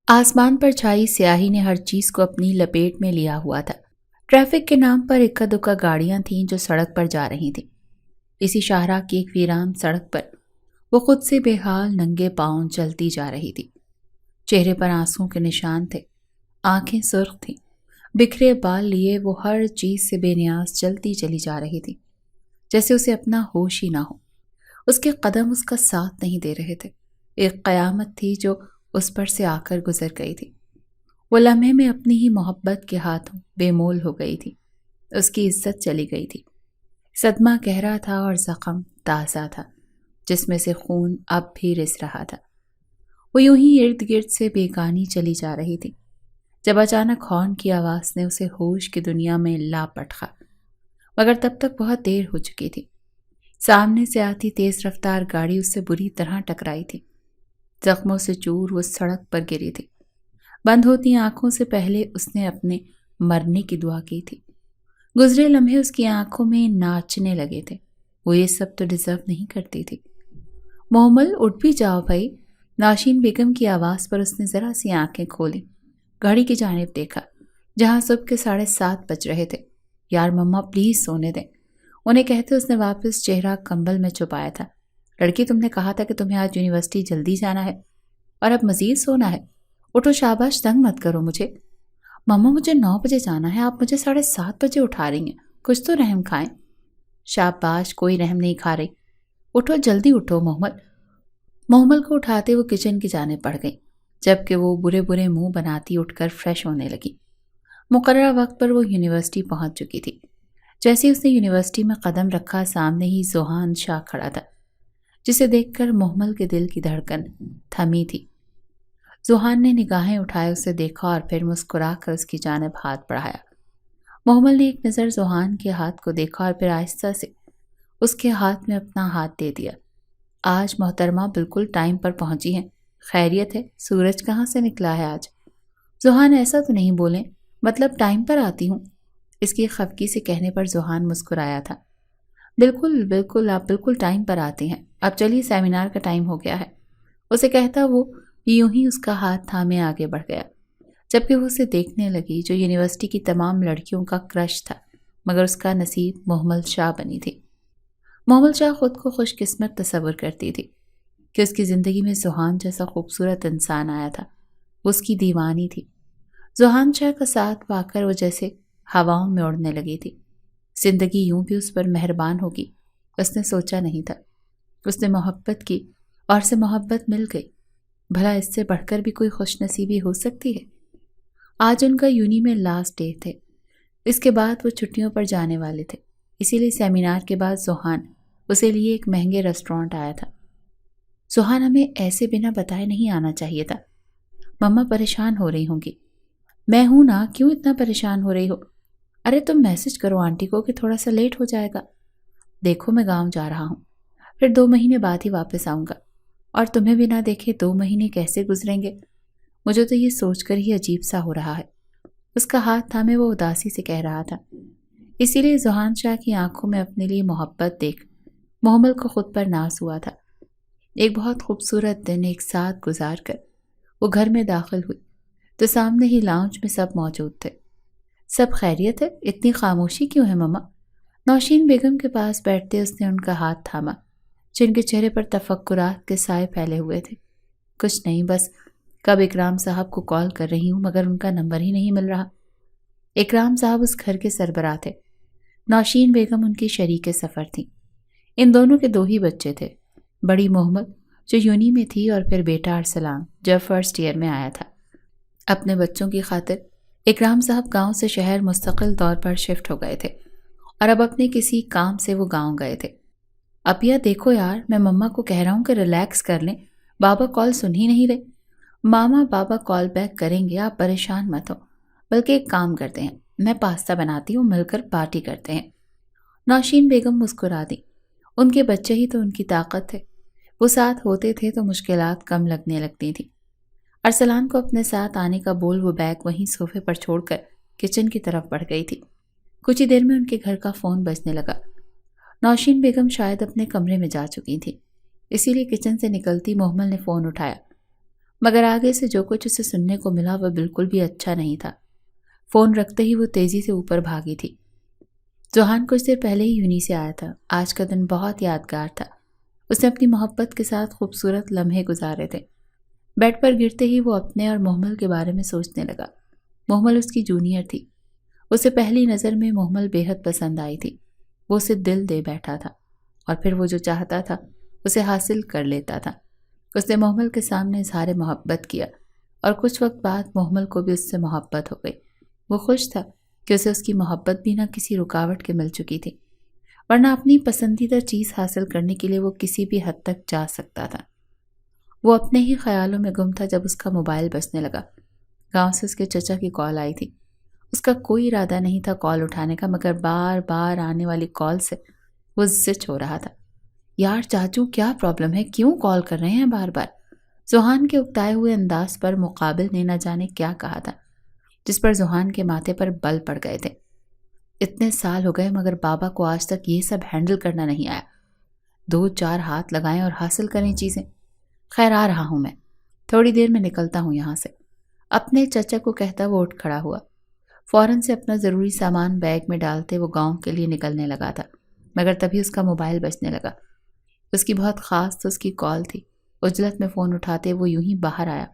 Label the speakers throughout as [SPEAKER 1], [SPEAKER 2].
[SPEAKER 1] آسمان پر چھائی سیاہی نے ہر چیز کو اپنی لپیٹ میں لیا ہوا تھا۔ ٹریفک کے نام پر اکا دکا گاڑیاں تھیں جو سڑک پر جا رہی تھیں۔ اسی شاہراہ کی ایک ویران سڑک پر وہ خود سے بے حال ننگے پاؤں چلتی جا رہی تھی۔ چہرے پر آنسوؤں کے نشان تھے، آنکھیں سرخ تھیں، بکھرے بال لیے وہ ہر چیز سے بے نیاز چلتی چلی جا رہی تھی، جیسے اسے اپنا ہوش ہی نہ ہو۔ اس کے قدم اس کا ساتھ نہیں دے رہے تھے۔ ایک قیامت تھی جو اس پر سے آ کر گزر گئی تھی۔ وہ لمحے میں اپنی ہی محبت کے ہاتھوں بے مول ہو گئی تھی۔ اس کی عزت چلی گئی تھی۔ صدمہ گہرا تھا اور زخم تازہ تھا، جس میں سے خون اب بھی رس رہا تھا۔ وہ یوں ہی ارد گرد سے بیگانی چلی جا رہی تھی جب اچانک ہارن کی آواز نے اسے ہوش کی دنیا میں لا پٹخا، مگر تب تک بہت دیر ہو چکی تھی۔ سامنے سے آتی تیز رفتار گاڑی اس سے بری طرح ٹکرائی تھی۔ زخموں سے چور وہ سڑک پر گری تھی۔ بند ہوتی آنکھوں سے پہلے اس نے اپنے مرنے کی دعا کی تھی۔ گزرے لمحے اس کی آنکھوں میں ناچنے لگے تھے۔ وہ یہ سب تو ڈیزرو نہیں کرتی تھی۔ محمل اٹھ بھی جاؤ بھائی، نوشین بیگم کی آواز پر اس نے ذرا سی آنکھیں کھولی، گھڑی کی جانب دیکھا جہاں صبح کے 7:30 بج رہے تھے۔ یار مما پلیز سونے دیں، انہیں کہتے اس نے واپس چہرہ کمبل میں چھپایا تھا۔ لڑکی تم نے کہا تھا کہ تمہیں آج یونیورسٹی جلدی جانا ہے اور اب مزید سونا ہے۔ اٹھو شاباش، تنگ مت کرو مجھے۔ مما مجھے 9 بجے جانا ہے، آپ مجھے 7:30 بجے اٹھا رہی ہیں، کچھ تو رحم کھائیں۔ شاباش، کوئی رحم نہیں کھا رہی، اٹھو جلدی اٹھو محمل۔ محمل کو اٹھاتے وہ کچن کی جانب بڑھ گئی، جبکہ وہ برے برے منہ بناتی اٹھ کر فریش ہونے لگی۔ مقررہ وقت پر وہ یونیورسٹی پہنچ چکی تھی۔ جیسے ہی اس نے یونیورسٹی میں قدم رکھا، سامنے ہی ذوحان شاہ کھڑا تھا، جسے دیکھ کر محمل کے دل کی دھڑکن تھمی تھی۔ ذوحان نے نگاہیں اٹھائے اسے دیکھا اور پھر مسکرا کر اس کی جانب ہاتھ بڑھایا۔ محمل نے ایک نظر ذوحان کے ہاتھ کو دیکھا اور پھر آہستہ سے اس کے ہاتھ میں اپنا ہاتھ دے دیا۔ آج محترمہ بالکل ٹائم پر پہنچی ہیں، خیریت ہے؟ سورج کہاں سے نکلا ہے آج؟ ذوحان ایسا تو نہیں بولیں، مطلب ٹائم پر آتی ہوں۔ اس کی خفگی سے کہنے پر ذوحان مسکرایا تھا۔ بالکل بالکل، آپ بالکل ٹائم پر آتے ہیں، اب چلیے سیمینار کا ٹائم ہو گیا ہے، اسے کہتا وہ یوں ہی اس کا ہاتھ تھامے آگے بڑھ گیا، جبکہ وہ اسے دیکھنے لگی جو یونیورسٹی کی تمام لڑکیوں کا کرش تھا، مگر اس کا نصیب محمل شاہ بنی تھی۔ محمل شاہ خود کو خوش قسمت تصور کرتی تھی کہ اس کی زندگی میں ذوحان جیسا خوبصورت انسان آیا تھا۔ وہ اس کی دیوانی تھی۔ ذوحان شاہ کا ساتھ پا کر وہ جیسے ہواؤں میں اڑنے لگی تھی۔ زندگی یوں بھی اس پر مہربان ہوگی اس نے سوچا نہیں تھا۔ اس نے محبت کی اور اسے محبت مل گئی۔ بھلا اس سے بڑھ کر بھی کوئی خوش نصیبی ہو سکتی ہے؟ آج ان کا یونی میں لاسٹ ڈے تھے، اس کے بعد وہ چھٹیوں پر جانے والے تھے، اسی لیے سیمینار کے بعد ذوحان اسے لیے ایک مہنگے ریسٹورانٹ آیا تھا۔ ذوحان ہمیں ایسے بنا بتائے نہیں آنا چاہیے تھا، مما پریشان ہو رہی ہوں گی۔ میں ہوں نا، کیوں اتنا پریشان ہو رہی ہو؟ ارے تم میسج کرو آنٹی کو کہ تھوڑا سا لیٹ ہو جائے گا۔ دیکھو میں گاؤں جا رہا ہوں، پھر 2 مہینے بعد ہی واپس آؤں گا، اور تمہیں بنا دیکھے 2 مہینے کیسے گزریں گے؟ مجھے تو یہ سوچ کر ہی عجیب سا ہو رہا ہے۔ اس کا ہاتھ تھامے وہ اداسی سے کہہ رہا تھا۔ اسی لیے ذوحان شاہ کی آنکھوں میں اپنے لیے محبت دیکھ محمل کو خود پر ناز ہوا تھا۔ ایک بہت خوبصورت دن ایک ساتھ گزار کر وہ گھر میں داخل ہوئی تو سامنے ہی لاؤنج میں سب موجود تھے۔ سب خیریت ہے؟ اتنی خاموشی کیوں ہے مما؟ نوشین بیگم کے پاس بیٹھتے اس نے ان کا ہاتھ تھاما، جن کے چہرے پر تفکرات کے سائے پھیلے ہوئے تھے۔ کچھ نہیں، بس کب اکرام صاحب کو کال کر رہی ہوں مگر ان کا نمبر ہی نہیں مل رہا۔ اکرام صاحب اس گھر کے سربراہ تھے، نوشین بیگم ان کی شریک سفر تھیں۔ ان دونوں کے 2 ہی بچے تھے، بڑی محمل جو یونی میں تھی اور پھر بیٹا ارسلان جو فرسٹ ایئر میں آیا تھا۔ اپنے بچوں کی خاطر اکرام صاحب گاؤں سے شہر مستقل طور پر شفٹ ہو گئے تھے اور اب اپنے کسی کام سے وہ گاؤں گئے تھے۔ اپیا دیکھو یار، میں مما کو کہہ رہا ہوں کہ ریلیکس کر لیں، بابا کال سن ہی نہیں رہے۔ ماما بابا کال بیک کریں گے، آپ پریشان مت ہو، بلکہ ایک کام کرتے ہیں، میں پاستا بناتی ہوں، مل کر پارٹی کرتے ہیں۔ نوشین بیگم مسکرا دی، ان کے بچے ہی تو ان کی طاقت تھے، وہ ساتھ ہوتے تھے تو مشکلات کم لگنے لگتی تھیں۔ ارسلان کو اپنے ساتھ آنے کا بول وہ بیگ وہیں صوفے پر چھوڑ کر کچن کی طرف بڑھ گئی تھی۔ کچھ ہی دیر میں ان کے گھر کا فون بجنے لگا۔ نوشین بیگم شاید اپنے کمرے میں جا چکی تھی، اسی لیے کچن سے نکلتی محمل نے فون اٹھایا۔ مگر آگے سے جو کچھ اسے سننے کو ملا وہ بالکل بھی اچھا نہیں تھا۔ فون رکھتے ہی وہ تیزی سے اوپر بھاگی تھی۔ ذوحان کچھ دیر پہلے ہی یونی سے آیا تھا۔ آج کا دن بہت یادگار تھا۔ اس نے اپنی محبت کے ساتھ خوبصورت لمحے گزارے تھے۔ بیڈ پر گرتے ہی وہ اپنے اور محمل کے بارے میں سوچنے لگا۔ محمل اس کی جونیئر تھی۔ اسے پہلی نظر میں محمل بے حد پسند آئی تھی۔ وہ اسے دل دے بیٹھا تھا اور پھر وہ جو چاہتا تھا اسے حاصل کر لیتا تھا۔ اس نے محمل کے سامنے اظہار محبت کیا اور کچھ وقت بعد محمل کو بھی اس سے محبت ہو گئی۔ وہ خوش تھا کہ اسے اس کی محبت بھی نہ کسی رکاوٹ کے مل چکی تھی، ورنہ اپنی پسندیدہ چیز حاصل کرنے کے لیے وہ کسی بھی حد تک جا سکتا تھا۔ وہ اپنے ہی خیالوں میں گم تھا جب اس کا موبائل بجنے لگا۔ گاؤں سے اس کے چچا کی کال آئی تھی۔ اس کا کوئی ارادہ نہیں تھا کال اٹھانے کا، مگر بار بار آنے والی کال سے وہ زچ ہو رہا تھا۔ یار چاچو کیا پرابلم ہے، کیوں کال کر رہے ہیں بار بار؟ ذوحان کے اکتائے ہوئے انداز پر مقابل نے نہ جانے کیا کہا تھا، جس پر ذوحان کے ماتھے پر بل پڑ گئے تھے۔ اتنے سال ہو گئے مگر بابا کو آج تک یہ سب ہینڈل کرنا نہیں آیا۔ 2-4 ہاتھ لگائیں اور حاصل کریں چیزیں۔ خیر آ رہا ہوں میں، تھوڑی دیر میں نکلتا ہوں یہاں سے، اپنے چچا کو کہتا وہ اٹھ کھڑا ہوا۔ فوراً سے اپنا ضروری سامان بیگ میں ڈالتے وہ گاؤں کے لیے نکلنے لگا تھا، مگر تبھی اس کا موبائل بجنے لگا۔ اس کی بہت خاص تو اس کی کال تھی۔ عجلت میں فون اٹھاتے وہ یوں ہی باہر آیا،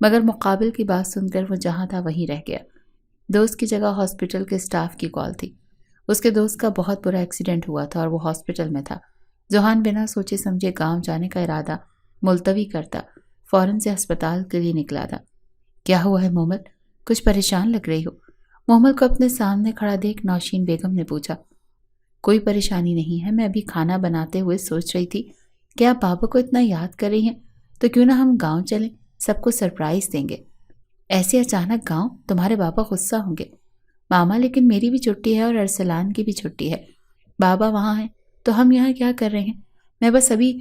[SPEAKER 1] مگر مقابل کی بات سن کر وہ جہاں تھا وہیں رہ گیا۔ دوست کی جگہ ہاسپٹل کے سٹاف کی کال تھی۔ اس کے دوست کا بہت برا ایکسیڈنٹ ہوا تھا اور وہ ہاسپٹل میں تھا۔ ذوحان بنا سوچے سمجھے گاؤں جانے کا ارادہ ملتوی کرتا فوراً سے ہسپتال کے لیے نکلا تھا۔ کیا ہوا ہے محمل؟ کچھ پریشان لگ رہی ہو؟ محمل کو اپنے سامنے کھڑا دیکھ نوشین بیگم نے پوچھا۔ کوئی پریشانی نہیں ہے، میں ابھی کھانا بناتے ہوئے سوچ رہی تھی کہ آپ بابا کو اتنا یاد کر رہی ہیں تو کیوں نہ ہم گاؤں چلیں، سب کو سرپرائز دیں گے۔ ایسے اچانک گاؤں؟ تمہارے بابا غصہ ہوں گے۔ ماما لیکن میری بھی چھٹی ہے اور ارسلان کی بھی چھٹی ہے، بابا وہاں ہیں تو ہم یہاں کیا کر رہے ہیں؟ میں بس ابھی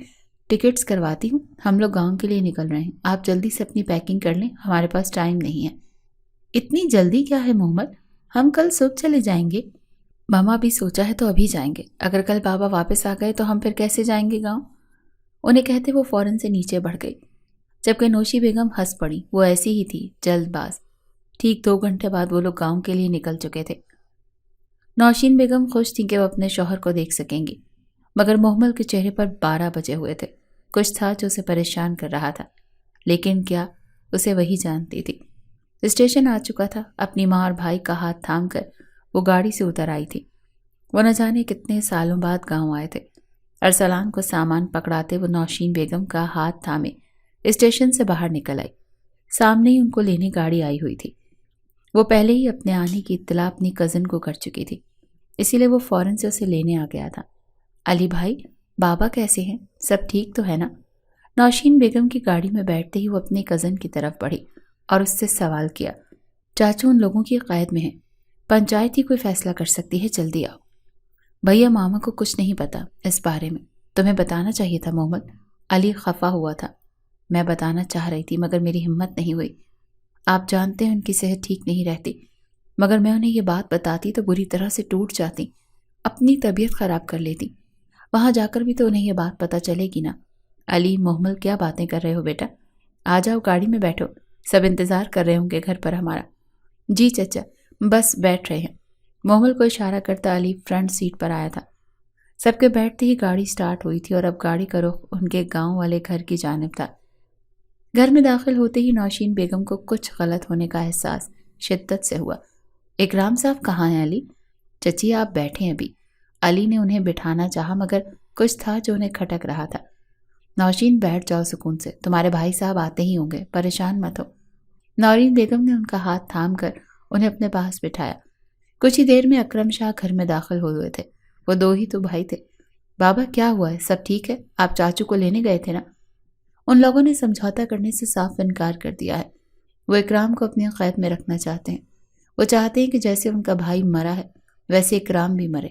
[SPEAKER 1] ٹکٹس کرواتی ہوں، ہم لوگ گاؤں کے لیے نکل رہے ہیں، آپ جلدی سے اپنی پیکنگ کر لیں، ہمارے پاس ٹائم نہیں ہے۔ اتنی جلدی کیا ہے محمل؟ ہم کل صبح چلے جائیں گے۔ ماما بھی سوچا ہے تو ابھی جائیں گے، اگر کل بابا واپس آ گئے تو ہم پھر کیسے جائیں گے گاؤں؟ انہیں کہتے وہ فوراً سے نیچے بڑھ گئی، جبکہ نوشی بیگم ہنس پڑی۔ وہ ایسی ہی تھی، جلد باز۔ ٹھیک 2 گھنٹے بعد وہ لوگ گاؤں کے لیے نکل چکے تھے۔ نوشین بیگم خوش تھیں کہ وہ اپنے شوہر کو دیکھ سکیں گی، مگر محمل کے چہرے پر 12 بجے ہوئے تھے۔ کچھ تھا جو اسے پریشان کر رہا تھا، لیکن کیا اسے وہی جانتی تھی۔ اسٹیشن آ چکا تھا۔ اپنی ماں اور بھائی کا ہاتھ تھام کر وہ گاڑی سے اتر آئی تھی۔ وہ نہ جانے کتنے سالوں بعد گاؤں آئے تھے۔ ارسلان کو سامان پکڑاتے وہ نوشین بیگم کا ہاتھ تھامے اسٹیشن سے باہر نکل آئی۔ سامنے ہی ان کو لینے گاڑی آئی ہوئی تھی۔ وہ پہلے ہی اپنے آنے کی اطلاع اپنی کزن کو کر چکی تھی، اسی لیے وہ فوراً سے اسے لینے آ گیا تھا۔ علی بھائی، بابا کیسے ہیں؟ سب ٹھیک تو ہے نا؟ نوشین بیگم کی گاڑی میں بیٹھتے ہی وہ اپنے کزن کی طرف بڑھی اور اس سے سوال کیا۔ چاچو ان لوگوں کی قید میں ہیں، پنچایت ہی کوئی فیصلہ کر سکتی ہے، جلدی آؤ۔ بھیا ماما کو کچھ نہیں پتا اس بارے میں، تمہیں بتانا چاہیے تھا محمل۔ علی خفا ہوا تھا۔ میں بتانا چاہ رہی تھی مگر میری ہمت نہیں ہوئی۔ آپ جانتے ہیں ان کی صحت ٹھیک نہیں رہتی، مگر میں انہیں یہ بات بتاتی تو بری طرح سے ٹوٹ جاتی، اپنی طبیعت خراب کر لیتی۔ وہاں جا کر بھی تو انہیں یہ بات پتہ چلے گی نا۔ علی، محمل کیا باتیں کر رہے ہو بیٹا؟ آ جاؤ گاڑی میں بیٹھو، سب انتظار کر رہے ہوں گے گھر پر ہمارا۔ جی چچا، بس بیٹھ رہے ہیں۔ محمل کو اشارہ کرتا علی فرنٹ سیٹ پر آیا تھا۔ سب کے بیٹھتے ہی گاڑی سٹارٹ ہوئی تھی اور اب گاڑی کا رخ ان کے گاؤں والے گھر کی جانب تھا۔ گھر میں داخل ہوتے ہی نوشین بیگم کو کچھ غلط ہونے کا احساس شدت سے ہوا۔ اکرام صاحب کہاں ہیں علی؟ چچی آپ بیٹھیں ابھی۔ علی نے انہیں بٹھانا چاہا مگر کچھ تھا جو انہیں کھٹک رہا تھا۔ نوشین بیٹھ جاؤ سکون سے، تمہارے بھائی صاحب آتے ہی ہوں گے، پریشان مت ہو۔ نورین بیگم نے ان کا ہاتھ تھام کر انہیں اپنے پاس بٹھایا۔ کچھ ہی دیر میں اکرم شاہ گھر میں داخل ہوئے تھے۔ وہ 2 ہی تو بھائی تھے۔ بابا کیا ہوا ہے؟ سب ٹھیک ہے؟ آپ چاچو کو لینے گئے تھے نا؟ ان لوگوں نے سمجھوتا کرنے سے صاف انکار کر دیا ہے۔ وہ اکرام کو اپنی قید میں رکھنا چاہتے ہیں۔ وہ چاہتے ہیں کہ جیسے ان کا بھائی مرا ہے ویسے اکرام بھی مرے۔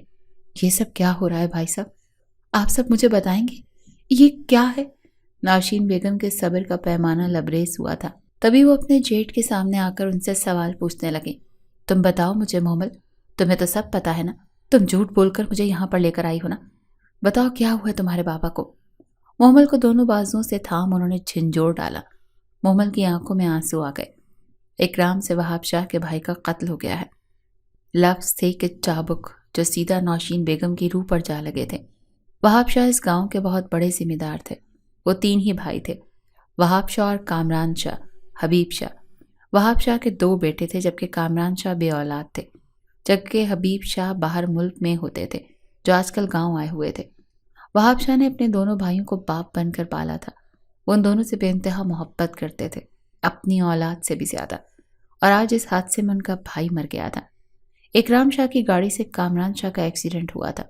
[SPEAKER 1] یہ سب کیا ہو رہا ہے بھائی صاحب؟ آپ سب مجھے بتائیں گے یہ کیا ہے؟ نوشین بیگم کے صبر کا پیمانہ لبریز ہوا تھا۔ تبھی وہ اپنے جیٹ کے سامنے آ کر ان سے سوال پوچھنے لگے۔ تم بتاؤ مجھے محمل، تمہیں تو سب پتا ہے نا، تم جھوٹ بول کر مجھے یہاں پر لے کر آئی ہو نا، بتاؤ کیا ہوا ہے تمہارے بابا کو؟ محمل کو دونوں بازوؤں سے تھام انہوں نے جھنجھوڑ ڈالا۔ مومل کی آنکھوں میں آنسو آ گئے۔ اکرام سے وہاب شاہ کے بھائی کا قتل ہو گیا ہے۔ لفظ تھے کہ چابک جو سیدھا نوشین بیگم کی روح پر جا لگے تھے۔ وہاب شاہ اس گاؤں کے بہت بڑے ذمہ دار تھے۔ وہ 3 ہی بھائی تھے، وہاب شاہ اور کامران شاہ، حبیب شاہ۔ وہاب شاہ کے 2 بیٹے تھے جبکہ کامران شاہ بے اولاد تھے، جبکہ حبیب شاہ باہر ملک میں ہوتے تھے جو آج کل گاؤں آئے ہوئے تھے۔ وہاب شاہ نے اپنے دونوں بھائیوں کو باپ بن کر پالا تھا۔ وہ ان دونوں سے بے انتہا محبت کرتے تھے، اپنی اولاد سے بھی زیادہ، اور آج اس حادثے میں ان کا بھائی مر گیا تھا۔ اکرام شاہ کی گاڑی سے کامران شاہ کا ایکسیڈنٹ ہوا تھا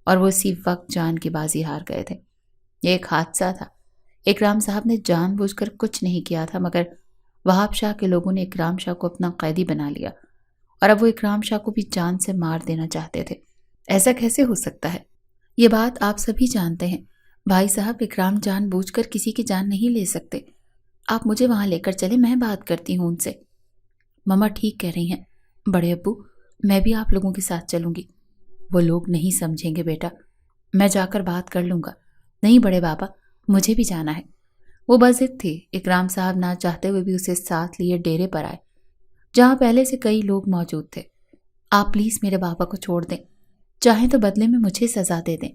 [SPEAKER 1] اور وہ اسی وقت جان کی بازی ہار گئے تھے۔ یہ ایک حادثہ تھا۔ اکرام صاحب نے جان بوجھ کر کچھ نہیں کیا تھا، مگر وہاب شاہ کے لوگوں نے اکرام شاہ کو اپنا قیدی بنا لیا اور اب وہ اکرام شاہ کو بھی جان سے مار دینا چاہتے تھے۔ ایسا کیسے ہو سکتا ہے؟ یہ بات آپ سبھی جانتے ہیں بھائی صاحب، اکرام جان بوجھ کر کسی کی جان نہیں لے سکتے۔ آپ مجھے وہاں لے کر چلیں، میں بات کرتی ہوں ان سے۔ ماما ٹھیک کہہ رہی ہیں بڑے ابو، میں بھی آپ لوگوں کے ساتھ چلوں گی۔ وہ لوگ نہیں سمجھیں گے بیٹا، میں جا کر بات کر لوں گا۔ نہیں بڑے بابا، مجھے بھی جانا ہے۔ وہ بضد تھی۔ اکرام صاحب نہ چاہتے ہوئے بھی اسے ساتھ لیے ڈیرے پر آئے جہاں پہلے سے کئی لوگ موجود تھے۔ آپ پلیز میرے بابا کو چھوڑ دیں، چاہیں تو بدلے میں مجھے سزا دے دیں۔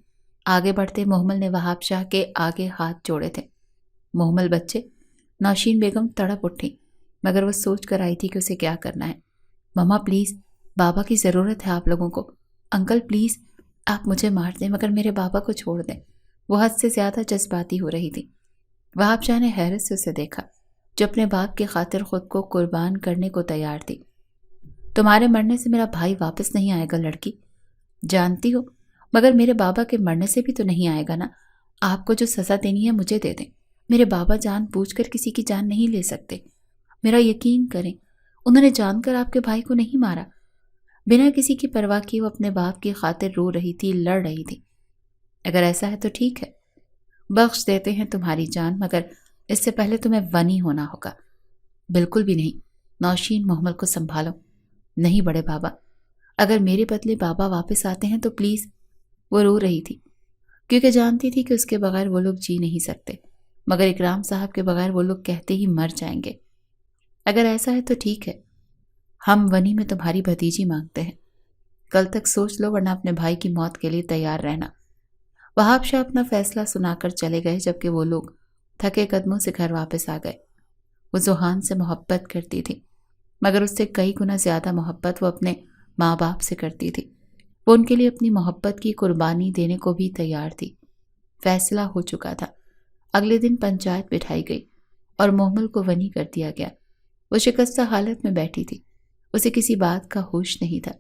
[SPEAKER 1] آگے بڑھتے محمل نے وہاب شاہ کے آگے ہاتھ جوڑے تھے۔ محمل بچے، نوشین بیگم تڑپ اٹھی، مگر وہ سوچ کر آئی تھی کہ اسے کیا کرنا ہے۔ ماما پلیز، بابا کی ضرورت ہے آپ لوگوں کو۔ انکل پلیز، آپ مجھے مار دیں مگر میرے بابا کو چھوڑ دیں۔ وہ حد سے زیادہ جذباتی ہو رہی تھی۔ وہاب شاہ نے حیرت سے اسے دیکھا جو اپنے باپ کی خاطر خود کو قربان کرنے کو تیار تھی۔ تمہارے مرنے سے میرا بھائی واپس نہیں آئے گا لڑکی، جانتی ہو، مگر میرے بابا کے مرنے سے بھی تو نہیں آئے گا نا۔ آپ کو جو سزا دینی ہے مجھے دے دیں۔ میرے بابا جان بوجھ کر کسی کی جان نہیں لے سکتے، میرا یقین کریں، انہوں نے جان کر آپ کے بھائی کو نہیں مارا۔ بنا کسی کی پرواہ کیے وہ اپنے باپ کی خاطر رو رہی تھی، لڑ رہی تھی۔ اگر ایسا ہے تو ٹھیک ہے، بخش دیتے ہیں تمہاری جان، مگر اس سے پہلے تمہیں ونی ہونا ہوگا۔ بالکل بھی نہیں، نوشین محمل کو سنبھالو۔ نہیں بڑے بابا، اگر میرے بدلے بابا واپس آتے ہیں تو پلیز۔ وہ رو رہی تھی کیونکہ جانتی تھی کہ اس کے بغیر وہ لوگ جی نہیں سکتے، مگر اکرام صاحب کے بغیر وہ لوگ کہتے ہی مر جائیں گے۔ اگر ایسا ہے تو ٹھیک ہے، ہم ونی میں تمہاری بھتیجی مانگتے ہیں۔ کل تک سوچ لو ورنہ اپنے بھائی کی موت کے لیے تیار رہنا۔ وہاب شاہ اپنا فیصلہ سنا کر چلے گئے جبکہ وہ لوگ تھکے قدموں سے گھر واپس آ گئے۔ وہ ذوحان سے محبت کرتی تھی، مگر اس سے کئی گنا زیادہ محبت وہ اپنے ماں باپ سے کرتی تھی۔ وہ ان کے لیے اپنی محبت کی قربانی دینے کو بھی تیار تھی۔ فیصلہ ہو چکا تھا۔ اگلے دن پنچایت بٹھائی گئی اور محمل کو ونی کر دیا گیا۔ وہ شکستہ حالت میں بیٹھی تھی، اسے کسی بات کا ہوش نہیں تھا۔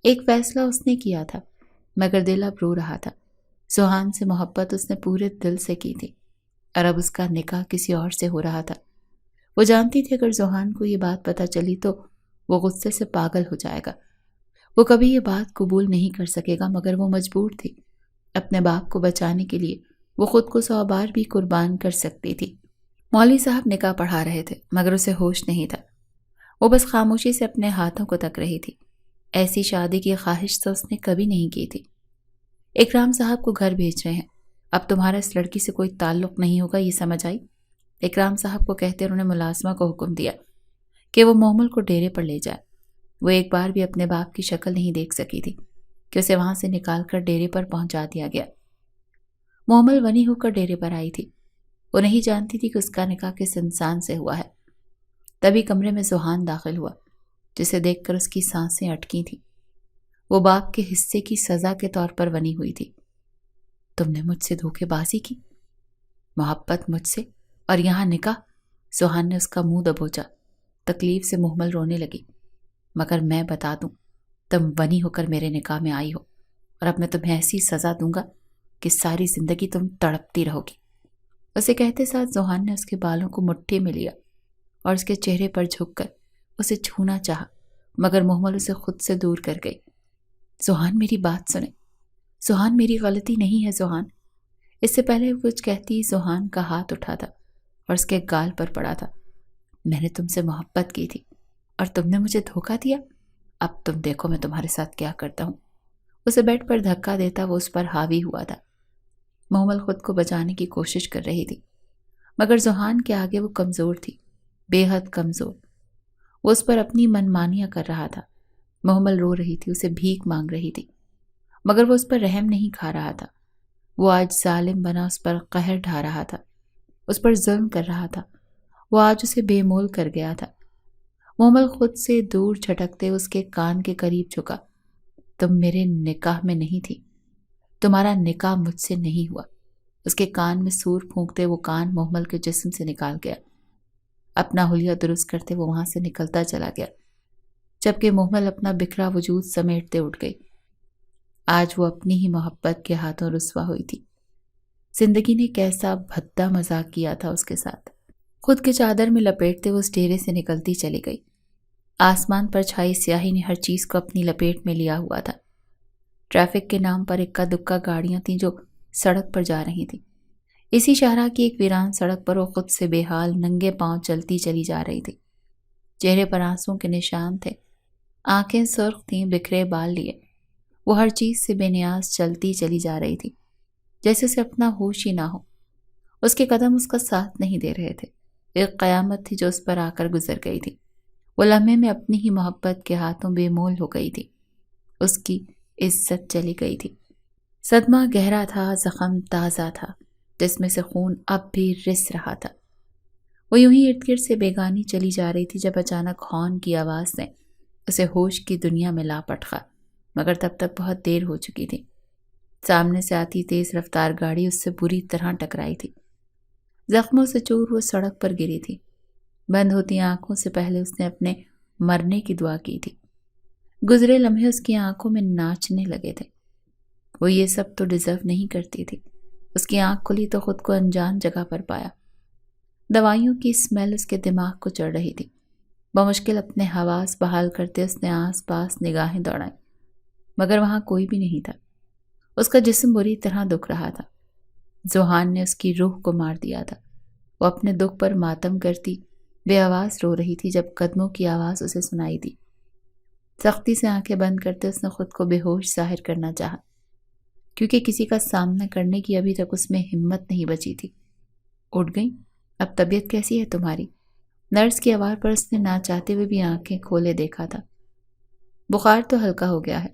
[SPEAKER 1] ایک فیصلہ اس نے کیا تھا مگر دل اب رو رہا تھا۔ ذوحان سے محبت اس نے پورے دل سے کی تھی اور اب اس کا نکاح کسی اور سے ہو رہا تھا۔ وہ جانتی تھی اگر ذوحان کو یہ بات پتہ چلی تو وہ غصے سے پاگل ہو جائے گا۔ وہ کبھی یہ بات قبول نہیں کر سکے گا، مگر وہ مجبور تھی۔ اپنے باپ کو بچانے کے لیے وہ خود کو 100 بار بھی قربان کر سکتی تھی۔ مولوی صاحب نکاح پڑھا رہے تھے مگر اسے ہوش نہیں تھا۔ وہ بس خاموشی سے اپنے ہاتھوں کو تک رہی تھی۔ ایسی شادی کی خواہش تو اس نے کبھی نہیں کی تھی۔ اکرام صاحب کو گھر بھیج رہے ہیں، اب تمہارا اس لڑکی سے کوئی تعلق نہیں ہوگا، یہ سمجھ آئی؟ اکرام صاحب کو کہتے انہوں نے ملازمہ کو حکم دیا کہ وہ محمل کو ڈیرے پر لے جائے۔ وہ ایک بار بھی اپنے باپ کی شکل نہیں دیکھ سکی تھی کہ اسے وہاں سے نکال کر ڈیرے پر پہنچا دیا گیا۔ محمل ونی ہو کر ڈیرے پر آئی تھی۔ وہ نہیں جانتی تھی کہ اس کا نکاح کس انسان سے ہوا ہے۔ تبھی کمرے میں ذوحان داخل ہوا جسے دیکھ کر اس کی سانسیں اٹکی تھیں۔ وہ باپ کے حصے کی سزا کے طور پر ونی ہوئی تھی۔ تم نے مجھ سے دھوکے بازی کی، محبت مجھ سے، اور یہاں نکاح؟ ذوحان نے اس کا منہ دبوچا۔ تکلیف سے محمل رونے لگی۔ مگر میں بتا دوں، تم ونی ہو کر میرے نکاح میں آئی ہو اور اب میں تمہیں ایسی سزا دوں گا کہ ساری زندگی تم تڑپتی رہو گی۔ اسے کہتے ساتھ ذوحان نے اس کے بالوں کو مٹھی میں لیا اور اس کے چہرے پر جھک کر اسے چھونا چاہا، مگر محمل اسے خود سے دور کر گئی۔ ذوحان میری بات سنیں، ذوحان میری غلطی نہیں ہے ذوحان۔ اس سے پہلے وہ کچھ کہتی ذوحان کا ہاتھ اٹھا تھا اور اس کے گال پر پڑا تھا۔ میں نے تم سے محبت کی تھی اور تم نے مجھے دھوکہ دیا، اب تم دیکھو میں تمہارے ساتھ کیا کرتا ہوں۔ اسے بیڈ پر دھکا دیتا وہ اس پر حاوی ہوا تھا۔ محمل خود کو بچانے کی کوشش کر رہی تھی۔ مگر ذوحان کے آگے وہ کمزور تھی، بے حد کمزور۔ وہ اس پر اپنی منمانیاں کر رہا تھا۔ محمل رو رہی تھی، اسے بھیک مانگ رہی تھی، مگر وہ اس پر رحم نہیں کھا رہا تھا۔ وہ آج ظالم بنا اس پر قہر ڈھا رہا تھا، اس پر ظلم کر رہا تھا۔ وہ آج اسے بے مول کر گیا تھا۔ محمل خود سے دور جھٹکتے اس کے کان کے قریب جھکا۔ تم میرے نکاح میں نہیں تھی، تمہارا نکاح مجھ سے نہیں ہوا۔ اس کے کان میں سور پھونکتے وہ کان محمل کے جسم سے نکال گیا۔ اپنا حلیہ درست کرتے وہ وہاں سے نکلتا چلا گیا، جبکہ محمل اپنا بکھرا وجود سمیٹتے اٹھ گئی۔ آج وہ اپنی ہی محبت کے ہاتھوں رسوا ہوئی تھی۔ زندگی نے کیسا بھدا مذاق کیا تھا اس کے ساتھ۔ خود کے چادر میں لپیٹتے وہ اس ڈیرے سے نکلتی چلی گئی۔ آسمان پر چھائی سیاہی نے ہر چیز کو اپنی لپیٹ میں لیا ہوا تھا۔ ٹریفک کے نام پر اکا دکا گاڑیاں تھیں جو سڑک پر جا رہی تھیں۔ اسی شاہراہ کی ایک ویران سڑک پر وہ خود سے بے حال ننگے پاؤں چلتی چلی جا رہی تھی۔ چہرے پر آنسوں کے نشان تھے، آنکھیں سرخ تھیں، بکھرے بال لیے۔ وہ ہر چیز سے بے نیاز چلتی چلی جا رہی تھی، جیسے اسے اپنا ہوش ہی نہ ہو۔ اس کے قدم اس کا ساتھ نہیں دے رہے تھے۔ ایک قیامت تھی جو اس پر آ کر گزر گئی تھی۔ وہ لمحے میں اپنی ہی محبت کے ہاتھوں بے مول ہو گئی تھی۔ اس کی عزت چلی گئی تھی۔ صدمہ گہرا تھا، زخم تازہ تھا، جس میں سے خون اب بھی رس رہا تھا۔ وہ یوں ہی ارد گرد سے بیگانی چلی جا رہی تھی جب اچانک ہارن کی آواز نے اسے ہوش کی دنیا میں لا پٹخا، مگر تب تک بہت دیر ہو چکی تھی۔ سامنے سے آتی تیز رفتار گاڑی اس سے بری طرح ٹکرائی تھی۔ زخموں سے چور وہ سڑک پر گری تھی۔ بند ہوتی آنکھوں سے پہلے اس نے اپنے مرنے کی دعا کی تھی۔ گزرے لمحے اس کی آنکھوں میں ناچنے لگے تھے۔ وہ یہ سب تو ڈیزرو نہیں کرتی تھی۔ اس کی آنکھ کھلی تو خود کو انجان جگہ پر پایا۔ دوائیوں کی اسمیل اس کے دماغ کو چڑھ رہی تھی۔ بمشکل اپنے حواس بحال کرتے اس نے آس پاس نگاہیں دوڑائیں، مگر وہاں کوئی بھی نہیں تھا۔ اس کا جسم بری طرح دکھ رہا تھا۔ ذوحان نے اس کی روح کو مار دیا تھا۔ وہ اپنے دکھ پر ماتم کرتی بے آواز رو رہی تھی جب قدموں کی آواز اسے سنائی دی۔ سختی سے آنکھیں بند کرتے اس نے خود کو بے ہوش ظاہر کرنا چاہا، کیونکہ کسی کا سامنا کرنے کی ابھی تک اس میں ہمت نہیں بچی تھی۔ اٹھ گئی؟ اب طبیعت کیسی ہے تمہاری؟ نرس کی آواز پر اس نے نہ چاہتے ہوئے بھی آنکھیں کھولے دیکھا تھا۔ بخار تو ہلکا ہو گیا ہے۔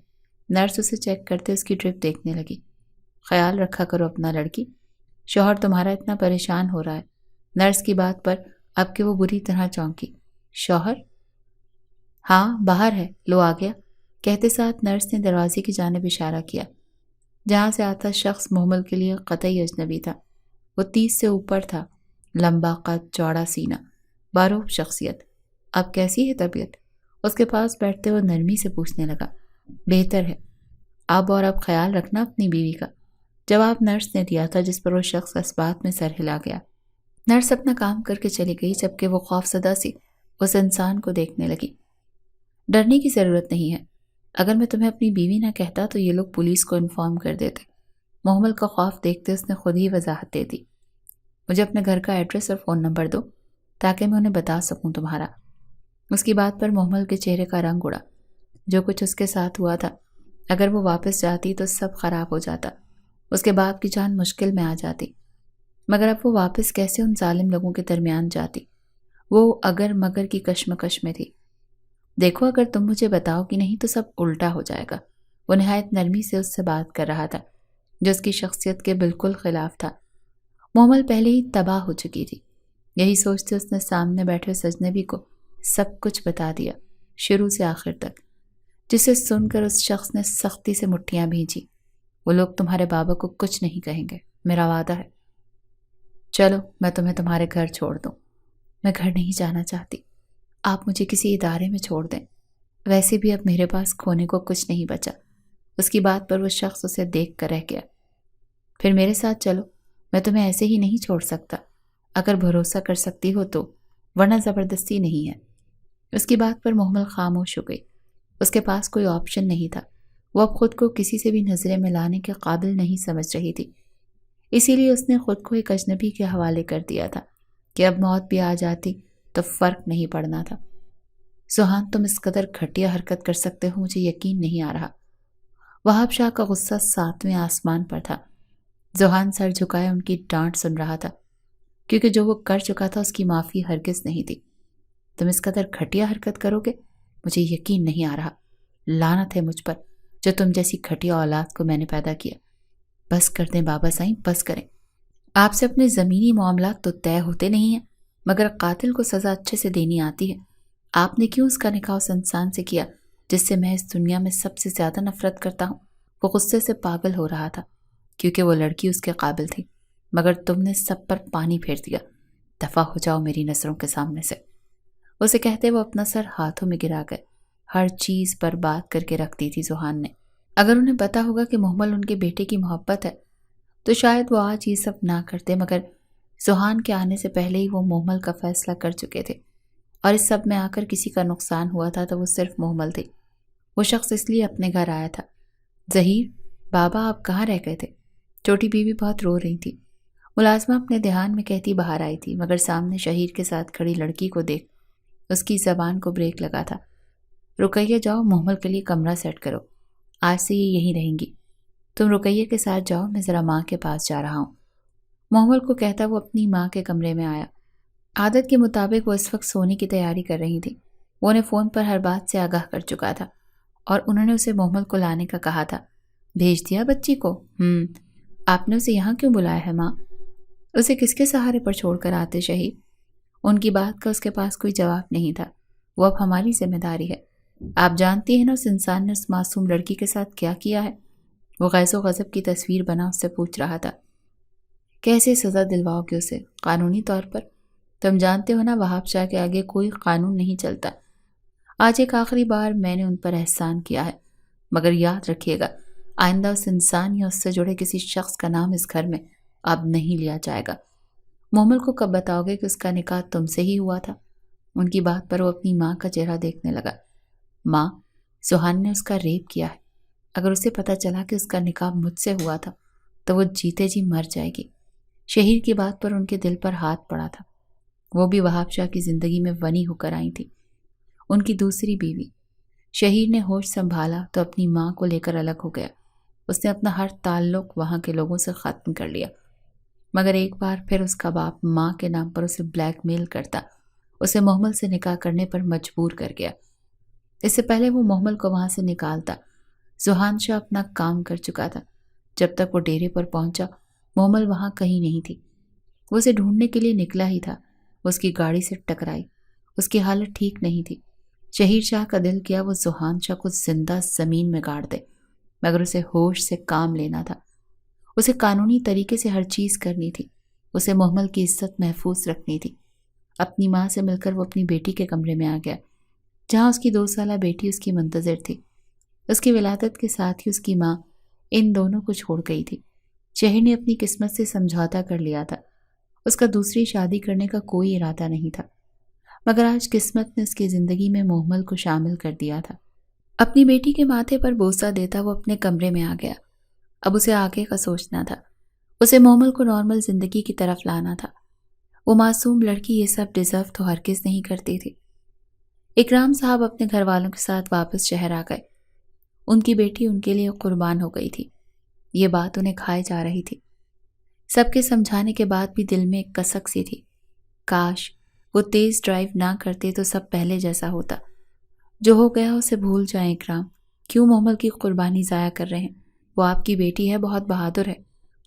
[SPEAKER 1] نرس اسے چیک کرتے اس کی ڈرپ دیکھنے لگی۔ خیال رکھا کرو اپنا لڑکی، شوہر تمہارا اتنا پریشان ہو رہا ہے۔ نرس کی بات پر اب کہ وہ بری طرح چونکی۔ شوہر؟ ہاں باہر ہے، لو آ گیا، کہتے ساتھ نرس نے دروازے کی جانب اشارہ کیا، جہاں سے آتا شخص محمل کے لیے قطعی اجنبی تھا۔ وہ 30 سے اوپر تھا، لمبا قد، چوڑا سینہ، باروب شخصیت۔ اب کیسی ہے طبیعت؟ اس کے پاس بیٹھتے وہ نرمی سے پوچھنے لگا۔ بہتر ہے، اب اور اب خیال رکھنا اپنی بیوی کا، جواب نرس نے دیا تھا، جس پر وہ شخص اس بات میں سر ہلا گیا۔ نرس اپنا کام کر کے چلی گئی، جبکہ وہ خوفزدہ سی اس انسان کو دیکھنے لگی۔ ڈرنے کی ضرورت نہیں ہے، اگر میں تمہیں اپنی بیوی نہ کہتا تو یہ لوگ پولیس کو انفارم کر دیتے۔ محمل کا خوف دیکھتے اس نے خود ہی وضاحت دے دی۔ مجھے اپنے گھر کا ایڈریس اور فون نمبر دو تاکہ میں انہیں بتا سکوں تمہارا۔ اس کی بات پر محمل کے چہرے کا رنگ اڑا۔ جو کچھ اس کے ساتھ ہوا تھا، اگر وہ واپس جاتی تو سب خراب ہو جاتا، اس کے باپ کی جان مشکل میں آ جاتی۔ مگر اب وہ واپس کیسے ان ظالم لوگوں کے درمیان جاتی؟ وہ اگر مگر کی کشمکش میں تھی۔ دیکھو اگر تم مجھے بتاؤ کہ نہیں تو سب الٹا ہو جائے گا۔ وہ نہایت نرمی سے اس سے بات کر رہا تھا، جو اس کی شخصیت کے بالکل خلاف تھا۔ محمل پہلے ہی تباہ ہو چکی تھی۔ یہی سوچتے اس نے سامنے بیٹھے سجنبی کو سب کچھ بتا دیا، شروع سے آخر تک، جسے سن کر اس شخص نے سختی سے مٹھیاں بھینچی۔ وہ لوگ تمہارے بابا کو کچھ نہیں کہیں گے، میرا وعدہ ہے۔ چلو میں تمہیں تمہارے گھر چھوڑ دوں۔ میں گھر نہیں جانا چاہتی، آپ مجھے کسی ادارے میں چھوڑ دیں، ویسے بھی اب میرے پاس کھونے کو کچھ نہیں بچا۔ اس کی بات پر وہ شخص اسے دیکھ کر رہ گیا۔ پھر میرے ساتھ چلو، میں تمہیں ایسے ہی نہیں چھوڑ سکتا، اگر بھروسہ کر سکتی ہو تو، ورنہ زبردستی نہیں ہے۔ اس کی بات پر محمل خاموش ہو گئی۔ اس کے پاس کوئی آپشن نہیں تھا۔ وہ اب خود کو کسی سے بھی نظریں ملانے کے قابل نہیں سمجھ رہی تھی، اسی لیے اس نے خود کو ایک اجنبی کے حوالے کر دیا تھا کہ اب موت بھی آ جاتی تو فرق نہیں پڑنا تھا۔ ذوحان تم اس قدر گھٹیا حرکت کر سکتے ہو، مجھے یقین نہیں آ رہا۔ وہاب شاہ کا غصہ 7ویں آسمان پر تھا۔ ذوحان سر جھکائے ان کی ڈانٹ سن رہا تھا۔ کیونکہ جو وہ کر چکا تھا اس کی معافی ہرگز نہیں تھی۔ تم اس قدر گھٹیا حرکت کرو گے؟ مجھے یقین نہیں آ رہا۔ لعنت ہے مجھ پر جو تم جیسی گھٹیا اولاد کو میں نے پیدا کیا۔ بس کر دیں بابا سائیں، بس کریں۔ آپ سے اپنے زمینی معاملات تو طے ہوتے نہیں ہیں، مگر قاتل کو سزا اچھے سے دینی آتی ہے۔ آپ نے کیوں اس کا نکاح اس انسان سے کیا جس سے میں اس دنیا میں سب سے زیادہ نفرت کرتا ہوں؟ وہ غصے سے پاگل ہو رہا تھا کیونکہ وہ لڑکی اس کے قابل تھی، مگر تم نے سب پر پانی پھیر دیا۔ دفع ہو جاؤ میری نظروں کے سامنے سے۔ اسے کہتے وہ اپنا سر ہاتھوں میں گرا گئے۔ ہر چیز برباد کر کے رکھ دی تھی زوہان نے۔ اگر انہیں پتا ہوگا کہ محمل ان کے بیٹے کی محبت ہے تو شاید وہ آج یہ سب نہ کرتے، مگر زوہان کے آنے سے پہلے ہی وہ محمل کا فیصلہ کر چکے تھے، اور اس سب میں آ کر کسی کا نقصان ہوا تھا تو وہ صرف محمل تھی۔ وہ شخص اس لیے اپنے گھر آیا تھا۔ ظہیر، بابا آپ کہاں رہ گئے تھے؟ چھوٹی بیوی بہت رو رہی تھی۔ ملازمہ اپنے دھیان میں کہتی باہر آئی تھی، مگر سامنے شہیر کے ساتھ کھڑی لڑکی کو دیکھ اس کی زبان کو بریک لگا تھا۔ رقیہ، جاؤ محمل کے لیے کمرہ سیٹ کرو، آج سے یہ یہیں رہیں گی۔ تم رقیہ کے ساتھ جاؤ، میں ذرا ماں کے پاس جا رہا ہوں۔ محمل کو کہتا وہ اپنی ماں کے کمرے میں آیا۔ عادت کے مطابق وہ اس وقت سونے کی تیاری کر رہی تھی۔ وہ انہیں فون پر ہر بات سے آگاہ کر چکا تھا، اور انہوں نے اسے محمل کو لانے کا کہا تھا۔ بھیج دیا بچی کو؟ آپ نے اسے یہاں کیوں بلایا ہے ماں؟ اسے کس کے سہارے پر چھوڑ کر آتے شہید؟ ان کی بات کا اس کے پاس کوئی جواب نہیں تھا۔ وہ اب ہماری ذمہ داری ہے۔ آپ جانتی ہیں نا اس انسان نے اس معصوم لڑکی کے ساتھ کیا کیا ہے؟ وہ غیظ و غضب کی تصویر بنا اس سے پوچھ رہا تھا۔ کیسے سزا دلواؤ گے اسے؟ قانونی طور پر؟ تم جانتے ہو نا وہاب شاہ کے آگے کوئی قانون نہیں چلتا۔ آج ایک آخری بار میں نے ان پر احسان کیا ہے، مگر یاد رکھیے گا آئندہ اس انسان یا اس سے جڑے کسی شخص کا نام اس گھر میں اب نہیں لیا جائے گا۔ محمل کو کب بتاؤ گے کہ اس کا نکاح تم سے ہی ہوا تھا؟ ان کی بات پر وہ اپنی ماں کا چہرہ دیکھنے لگا۔ ماں، زوہان نے اس کا ریپ کیا ہے۔ اگر اسے پتہ چلا کہ اس کا نکاح مجھ سے ہوا تھا تو وہ جیتے جی مر جائے گی۔ شہیر کی بات پر ان کے دل پر ہاتھ پڑا تھا۔ وہ بھی وہاب شاہ کی زندگی میں ونی ہو کر آئی تھی، ان کی دوسری بیوی۔ شہیر نے ہوش سنبھالا تو اپنی ماں کو لے کر الگ ہو گیا۔ اس نے اپنا ہر تعلق وہاں کے لوگوں سے ختم کر لیا، مگر ایک بار پھر اس کا باپ ماں کے نام پر اسے بلیک میل کرتا، اسے محمل سے نکاح کرنے پر مجبور کر گیا۔ اس سے پہلے وہ محمل کو وہاں سے نکالتا، زوہان شاہ اپنا کام کر چکا تھا۔ جب تک وہ ڈیرے پر پہنچا محمل وہاں کہیں نہیں تھی۔ وہ اسے ڈھونڈنے کے لیے نکلا ہی تھا، وہ اس کی گاڑی سے ٹکرائی۔ اس کی حالت ٹھیک نہیں تھی۔ شہیر شاہ کا دل کیا وہ زوہان شاہ کو زندہ زمین میں گاڑ دے، مگر اسے ہوش سے کام لینا تھا۔ اسے قانونی طریقے سے ہر چیز کرنی تھی۔ اسے محمل کی عزت محفوظ رکھنی تھی۔ اپنی ماں سے مل کر وہ اپنی بیٹی کے کمرے میں آ گیا، جہاں اس کی 2 سالہ بیٹی اس کی منتظر تھی۔ اس کی ولادت کے ساتھ ہی اس کی ماں ان دونوں کو چھوڑ گئی تھی۔ شہیر نے اپنی قسمت سے سمجھوتا کر لیا تھا۔ اس کا دوسری شادی کرنے کا کوئی ارادہ نہیں تھا، مگر آج قسمت نے اس کی زندگی میں محمل کو شامل کر دیا تھا۔ اپنی بیٹی کے ماتھے پر بوسہ دیتا وہ اپنے کمرے میں آ گیا۔ اب اسے آگے کا سوچنا تھا۔ اسے محمل کو نارمل زندگی کی طرف لانا تھا۔ وہ معصوم لڑکی یہ سب ڈیزرو تو ہرگز نہیں کرتی تھی۔ اکرام صاحب اپنے گھر والوں کے ساتھ واپس شہر آ گئے۔ ان کی بیٹی ان کے لیے قربان ہو گئی تھی، یہ بات انہیں کھائے جا رہی تھی۔ سب کے سمجھانے کے بعد بھی دل میں ایک کسک سی تھی۔ کاش وہ تیز ڈرائیو نہ کرتے تو سب پہلے جیسا ہوتا۔ جو ہو گیا اسے بھول جائیں اکرام، کیوں محمل کی قربانی ضائع کر رہے ہیں؟ وہ آپ کی بیٹی ہے، بہت بہادر ہے،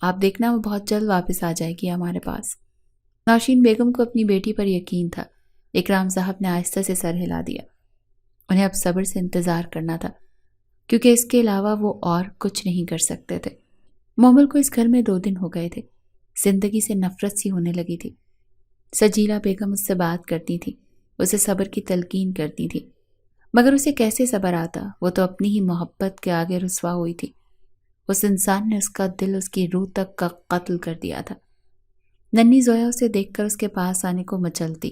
[SPEAKER 1] آپ دیکھنا وہ بہت جلد واپس آ جائے گی ہمارے پاس۔ نوشین بیگم کو اپنی بیٹی پر یقین تھا۔ اکرام صاحب نے آہستہ سے سر ہلا دیا۔ انہیں اب صبر سے انتظار کرنا تھا، کیونکہ اس کے علاوہ وہ اور کچھ نہیں کر سکتے تھے۔ محمل کو اس گھر میں 2 دن ہو گئے تھے۔ زندگی سے نفرت سی ہونے لگی تھی۔ سجیلا بیگم اس سے بات کرتی تھی، اسے صبر کی تلقین کرتی تھی، مگر اسے کیسے صبر آتا؟ وہ تو اپنی ہی محبت کے آگے رسوا ہوئی تھی۔ اس انسان نے اس کا دل اس کی روح تک کا قتل کر دیا تھا۔ ننھی زویا اسے دیکھ کر اس کے پاس آنے کو مچلتی۔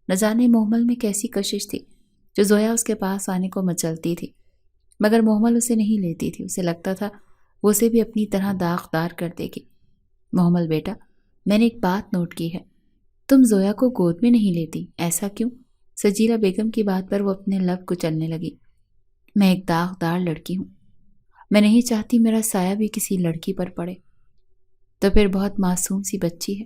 [SPEAKER 1] نہ جانے محمل میں کیسی کشش تھی جو زویا اس کے پاس آنے کو مچلتی تھی، مگر محمل اسے نہیں لیتی تھی۔ اسے لگتا تھا وہ اسے بھی اپنی طرح داغدار کر دے گی۔ محمل بیٹا، میں نے ایک بات نوٹ کی ہے، تم زویا کو گود میں نہیں لیتی، ایسا کیوں؟ سجیلا بیگم کی بات پر وہ اپنے لب کچلنے لگی۔ میں ایک داغدار لڑکی ہوں، میں نہیں چاہتی میرا سایہ بھی کسی لڑکی پر پڑے۔ تو پھر بہت معصوم سی بچی ہے۔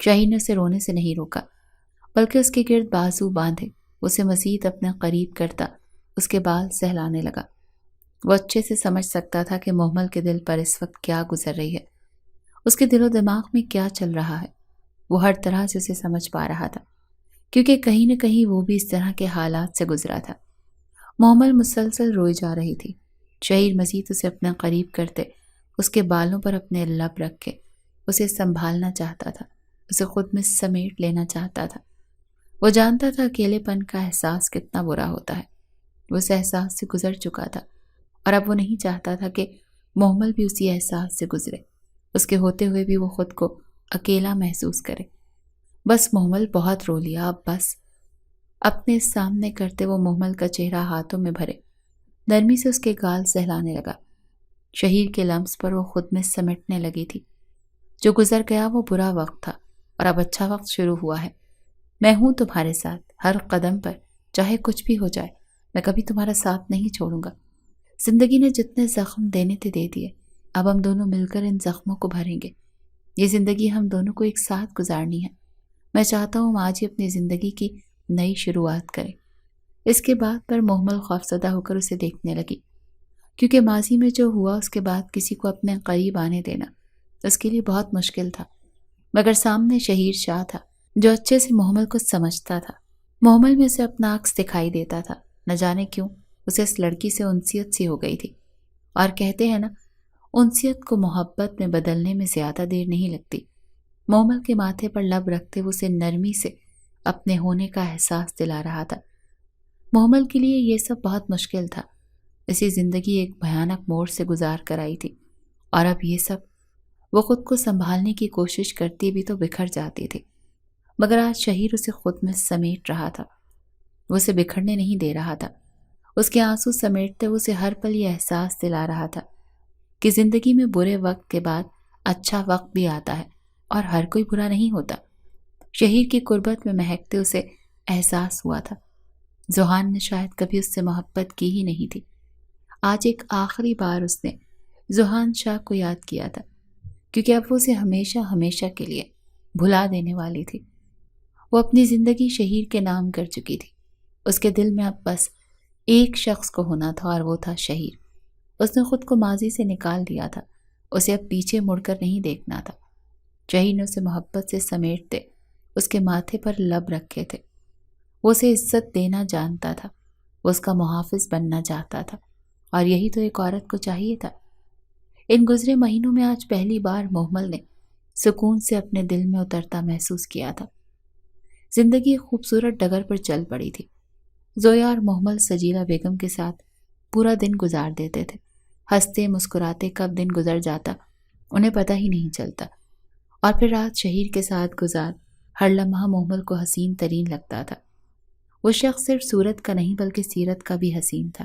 [SPEAKER 1] شہیر نے اسے رونے سے نہیں روکا، بلکہ اس کے گرد بازو باندھے اسے مزید اپنے قریب کرتا اس کے بال سہلانے لگا۔ وہ اچھے سے سمجھ سکتا تھا کہ محمل کے دل پر اس وقت کیا گزر رہی ہے، اس کے دل و دماغ میں کیا چل رہا ہے۔ وہ ہر طرح سے اسے سمجھ پا رہا تھا، کیونکہ کہیں نہ کہیں وہ بھی اس طرح کے حالات سے گزرا تھا۔ محمل مسلسل روئی جا رہی تھی۔ شہیر مزید اسے اپنے قریب کرتے اس کے بالوں پر اپنے لب رکھ کے اسے سنبھالنا چاہتا تھا، اسے خود میں سمیٹ لینا چاہتا تھا۔ وہ جانتا تھا اکیلے پن کا احساس کتنا برا ہوتا ہے۔ وہ اس احساس سے گزر چکا تھا، اور اب وہ نہیں چاہتا تھا کہ محمل بھی اسی احساس سے گزرے، اس کے ہوتے ہوئے بھی وہ خود کو اکیلا محسوس کرے۔ بس محمل بہت رو لیا، اب بس۔ اپنے سامنے کرتے وہ محمل کا چہرہ ہاتھوں میں بھرے نرمی سے اس کے گال سہلانے لگا۔ شہیر کے لمس پر وہ خود میں سمٹنے لگی تھی۔ جو گزر گیا وہ برا وقت تھا، اور اب اچھا وقت شروع ہوا ہے۔ میں ہوں تمہارے ساتھ ہر قدم پر، چاہے کچھ بھی ہو جائے، میں کبھی تمہارا ساتھ نہیں چھوڑوں گا۔ زندگی نے جتنے زخم دینے تھے دے دیے، اب ہم دونوں مل کر ان زخموں کو بھریں گے۔ یہ زندگی ہم دونوں کو ایک ساتھ گزارنی ہے۔ میں چاہتا ہوں ہم آج ہی اپنی زندگی کی نئی شروعات کریں۔ اس کے بعد پر محمل خوفزدہ ہو کر اسے دیکھنے لگی، کیونکہ ماضی میں جو ہوا اس کے بعد کسی کو اپنے قریب آنے دینا اس کے لیے بہت مشکل تھا۔ مگر سامنے شہیر شاہ تھا جو اچھے سے محمل کو سمجھتا تھا۔ محمل میں اسے اپنا عکس دکھائی دیتا تھا۔ نہ جانے کیوں اسے اس لڑکی سے انسیت سی ہو گئی تھی، اور کہتے ہیں نا، انسیت کو محبت میں بدلنے میں زیادہ دیر نہیں لگتی۔ محمل کے ماتھے پر لب رکھتے وہ اسے نرمی سے اپنے ہونے کا احساس دلا رہا تھا۔ محمل کے لیے یہ سب بہت مشکل تھا۔ اسی زندگی ایک بھیانک موڑ سے گزار کر آئی تھی، اور اب یہ سب وہ خود کو سنبھالنے کی کوشش کرتی بھی تو بکھر جاتی تھی۔ مگر آج شہیر اسے خود میں سمیٹ رہا تھا، وہ اسے بکھرنے نہیں دے رہا تھا۔ اس کے آنسو سمیٹتے اسے ہر پل یہ احساس دلا رہا تھا کہ زندگی میں برے وقت کے بعد اچھا وقت بھی آتا ہے، اور ہر کوئی برا نہیں ہوتا۔ شہیر کی قربت میں مہکتے اسے احساس ہوا تھا ذوحان نے شاید کبھی اس سے محبت کی ہی نہیں تھی۔ آج ایک آخری بار اس نے ذوحان شاہ کو یاد کیا تھا، کیونکہ اب وہ اسے ہمیشہ ہمیشہ کے لیے بھلا دینے والی تھی۔ وہ اپنی زندگی شہیر کے نام کر چکی تھی۔ اس کے دل میں اب بس ایک شخص کو ہونا تھا، اور وہ تھا شہیر۔ اس نے خود کو ماضی سے نکال دیا تھا، اسے اب پیچھے مڑ کر نہیں دیکھنا تھا۔ شہیر نے اسے محبت سے سمیٹتے اس کے ماتھے پر لب رکھے تھے۔ وہ اسے عزت دینا جانتا تھا، وہ اس کا محافظ بننا چاہتا تھا، اور یہی تو ایک عورت کو چاہیے تھا۔ ان گزرے مہینوں میں آج پہلی بار محمل نے سکون سے اپنے دل میں اترتا محسوس کیا تھا۔ زندگی خوبصورت ڈگر پر چل پڑی تھی۔ زویا اور محمل سجیلا بیگم کے ساتھ پورا دن گزار دیتے تھے۔ ہنستے مسکراتے کب دن گزر جاتا انہیں پتہ ہی نہیں چلتا، اور پھر رات شہیر کے ساتھ گزار ہر لمحہ محمل کو حسین ترین لگتا تھا۔ وہ شخص صرف صورت کا نہیں بلکہ سیرت کا بھی حسین تھا۔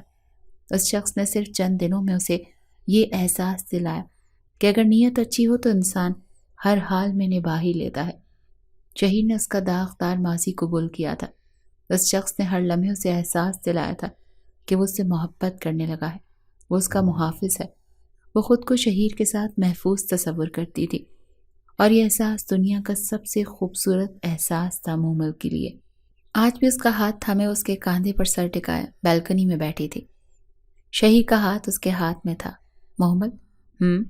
[SPEAKER 1] اس شخص نے صرف چند دنوں میں اسے یہ احساس دلایا کہ اگر نیت اچھی ہو تو انسان ہر حال میں نبھا ہی لیتا ہے۔ شہیر نے اس کا داغدار ماضی قبول کیا تھا۔ اس شخص نے ہر لمحے اسے احساس دلایا تھا کہ وہ اس سے محبت کرنے لگا ہے، وہ اس کا محافظ ہے۔ وہ خود کو شہیر کے ساتھ محفوظ تصور کرتی تھی، اور یہ احساس دنیا کا سب سے خوبصورت احساس تھا محمل کے لیے۔ آج بھی اس کا ہاتھ تھامے اس کے کاندھے پر سر ٹکایا بالکنی میں بیٹھی تھی۔ شہیر کا ہاتھ اس کے ہاتھ میں تھا۔ محمل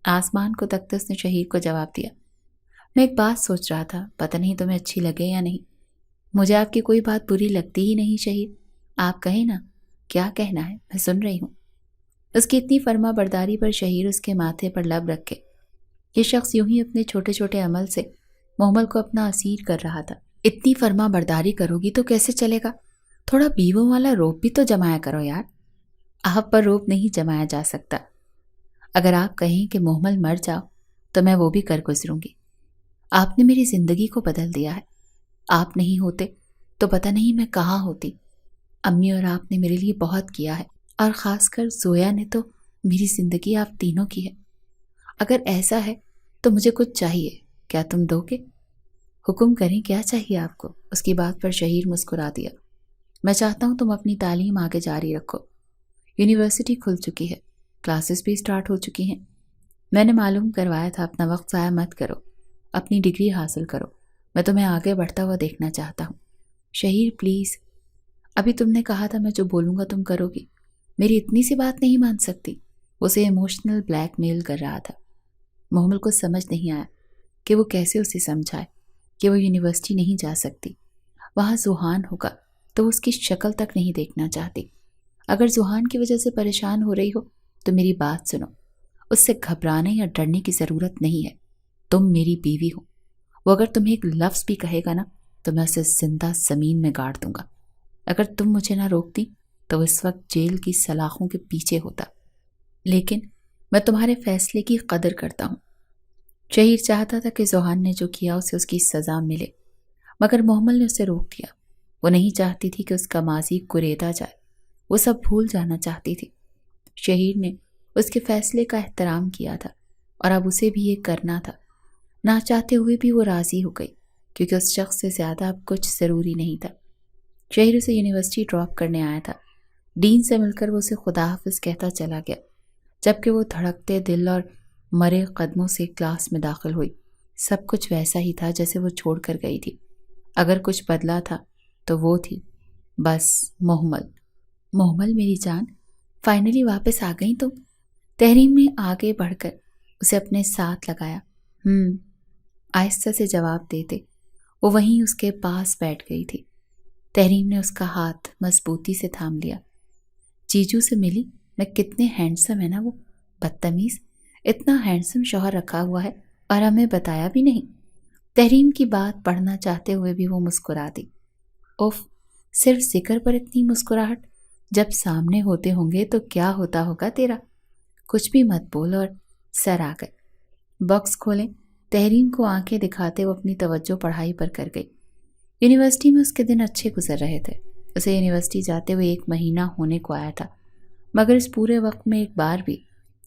[SPEAKER 1] آسمان کو تکتے اس نے شہیر کو جواب دیا، میں ایک بات سوچ رہا تھا، پتہ نہیں تمہیں اچھی لگے یا نہیں۔ مجھے آپ کی کوئی بات بری لگتی ہی نہیں شہیر، آپ کہیں نا، کیا کہنا ہے، میں سن رہی ہوں۔ اس کی اتنی فرما برداری پر شہیر اس کے ماتھے پر لب رکھے یہ شخص یوں ہی اپنے چھوٹے چھوٹے عمل سے محمل کو اپنا اسیر کر رہا تھا۔ اتنی فرما برداری کرو گی تو کیسے چلے گا؟ تھوڑا بیووں والا روپ بھی تو جمایا کرو یار۔ آپ پر روپ نہیں جمایا جا سکتا۔ اگر آپ کہیں کہ محمل مر جاؤ تو میں وہ بھی کر گزروں گی۔ آپ نے میری زندگی کو بدل دیا ہے۔ آپ نہیں ہوتے تو پتہ نہیں میں کہاں ہوتی۔ امی اور آپ نے میرے لیے بہت کیا ہے، اور خاص کر زویا نے تو میری زندگی آپ تینوں کی ہے۔ اگر ایسا ہے تو مجھے کچھ چاہیے، کیا تم دو گے؟ حکم کریں، کیا چاہیے آپ کو؟ اس کی بات پر شہیر مسکرا دیا۔ میں چاہتا ہوں تم اپنی تعلیم آگے جاری رکھو۔ یونیورسٹی کھل چکی ہے، کلاسز بھی سٹارٹ ہو چکی ہیں۔ میں نے معلوم کروایا تھا اپنا وقت ضائع مت کرو۔ اپنی ڈگری حاصل کرو، میں تمہیں آگے بڑھتا ہوا دیکھنا چاہتا ہوں۔ شہیر پلیز، ابھی تم نے کہا تھا میں جو بولوں گا تم کرو گی، میری اتنی سی بات نہیں مان سکتی؟ اسے ایموشنل بلیک میل کر رہا تھا۔ محمل کو سمجھ نہیں آیا کہ وہ کیسے اسے سمجھائے کہ وہ یونیورسٹی نہیں جا سکتی۔ وہاں زوہان ہوگا تو وہ اس کی شکل تک نہیں دیکھنا چاہتی۔ اگر زوہان کی وجہ سے پریشان ہو رہی ہو تو میری بات سنو، اس سے گھبرانے یا ڈرنے کی ضرورت نہیں ہے۔ تم میری بیوی ہو، وہ اگر تمہیں ایک لفظ بھی کہے گا نا تو میں اسے زندہ زمین میں گاڑ دوں گا۔ اگر تم مجھے نہ روکتی تو اس وقت جیل کی سلاخوں کے پیچھے ہوتا، لیکن میں تمہارے فیصلے کی قدر کرتا ہوں۔ شہیر چاہتا تھا کہ زوہان نے جو کیا اسے اس کی سزا ملے، مگر محمل نے اسے روک دیا۔ وہ نہیں چاہتی تھی کہ اس کا ماضی کریدا جائے، وہ سب بھول جانا چاہتی تھی۔ شہیر نے اس کے فیصلے کا احترام کیا تھا اور اب اسے بھی یہ کرنا تھا۔ نہ چاہتے ہوئے بھی وہ راضی ہو گئی، کیونکہ اس شخص سے زیادہ اب کچھ ضروری نہیں تھا۔ شہیر اسے یونیورسٹی ڈراپ کرنے آیا تھا۔ ڈین سے مل کر وہ اسے خدا حافظ کہتا چلا گیا، جبکہ وہ دھڑکتے دل اور مرے قدموں سے کلاس میں داخل ہوئی۔ سب کچھ ویسا ہی تھا جیسے وہ چھوڑ کر گئی تھی۔ اگر کچھ بدلا تھا تو وہ تھی بس محمل۔ محمل میری جان، فائنلی واپس آ گئی تم؟ تحریم نے آگے بڑھ کر اسے اپنے ساتھ لگایا۔ آہستہ سے جواب دیتے وہ وہیں اس کے پاس بیٹھ گئی تھی۔ تحریم نے اس کا ہاتھ مضبوطی سے تھام لیا۔ جیجو سے ملی؟ میں کتنے ہینڈسم ہے نا وہ، بدتمیز، اتنا ہینڈسم شوہر رکھا ہوا ہے اور ہمیں بتایا بھی نہیں۔ تحریم کی بات پڑھنا چاہتے ہوئے بھی وہ مسکرا دی۔ اوف، صرف ذکر پر اتنی مسکراہٹ، جب سامنے ہوتے ہوں گے تو کیا ہوتا ہوگا تیرا؟ کچھ بھی مت بول اور سر آ گئے۔ باکس کھولیں، تحریم کو آنکھیں دکھاتے وہ اپنی توجہ پڑھائی پر کر گئی۔ یونیورسٹی میں اس کے دن اچھے گزر رہے تھے۔ اسے یونیورسٹی جاتے ہوئے 1 مہینہ ہونے کو آیا تھا، مگر اس پورے وقت میں ایک بار بھی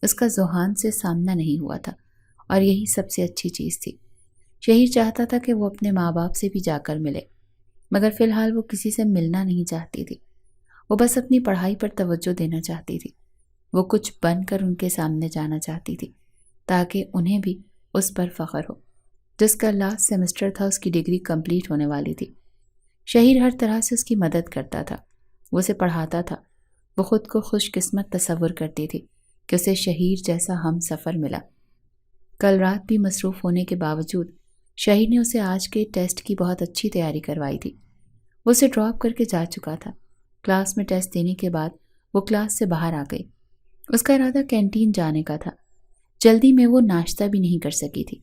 [SPEAKER 1] اس کا زوہان سے سامنا نہیں ہوا تھا، اور یہی سب سے اچھی چیز تھی۔ شہیر چاہتا تھا کہ وہ اپنے ماں باپ سے بھی جا کر ملے، مگر فی الحال وہ کسی سے ملنا نہیں چاہتی تھی۔ وہ بس اپنی پڑھائی پر توجہ دینا چاہتی تھی۔ وہ کچھ بن کر ان کے سامنے جانا چاہتی تھی تاکہ انہیں بھی اس پر فخر ہو۔ جس کا لاسٹ سیمسٹر تھا اس کی ڈگری کمپلیٹ ہونے والی تھی۔ شہیر ہر طرح سے اس کی مدد کرتا تھا، وہ اسے پڑھاتا تھا۔ وہ خود کو خوش قسمت تصور کرتی تھی کہ اسے شہیر جیسا ہم سفر ملا۔ کل رات بھی مصروف ہونے کے باوجود شہیر نے اسے آج کے ٹیسٹ کی بہت اچھی تیاری کروائی تھی۔ وہ اسے ڈراپ کر کے جا چکا تھا۔ کلاس میں ٹیسٹ دینے کے بعد وہ کلاس سے باہر آ گئی۔ اس کا ارادہ کینٹین جانے کا تھا۔ جلدی میں وہ ناشتہ بھی نہیں کر سکی تھی۔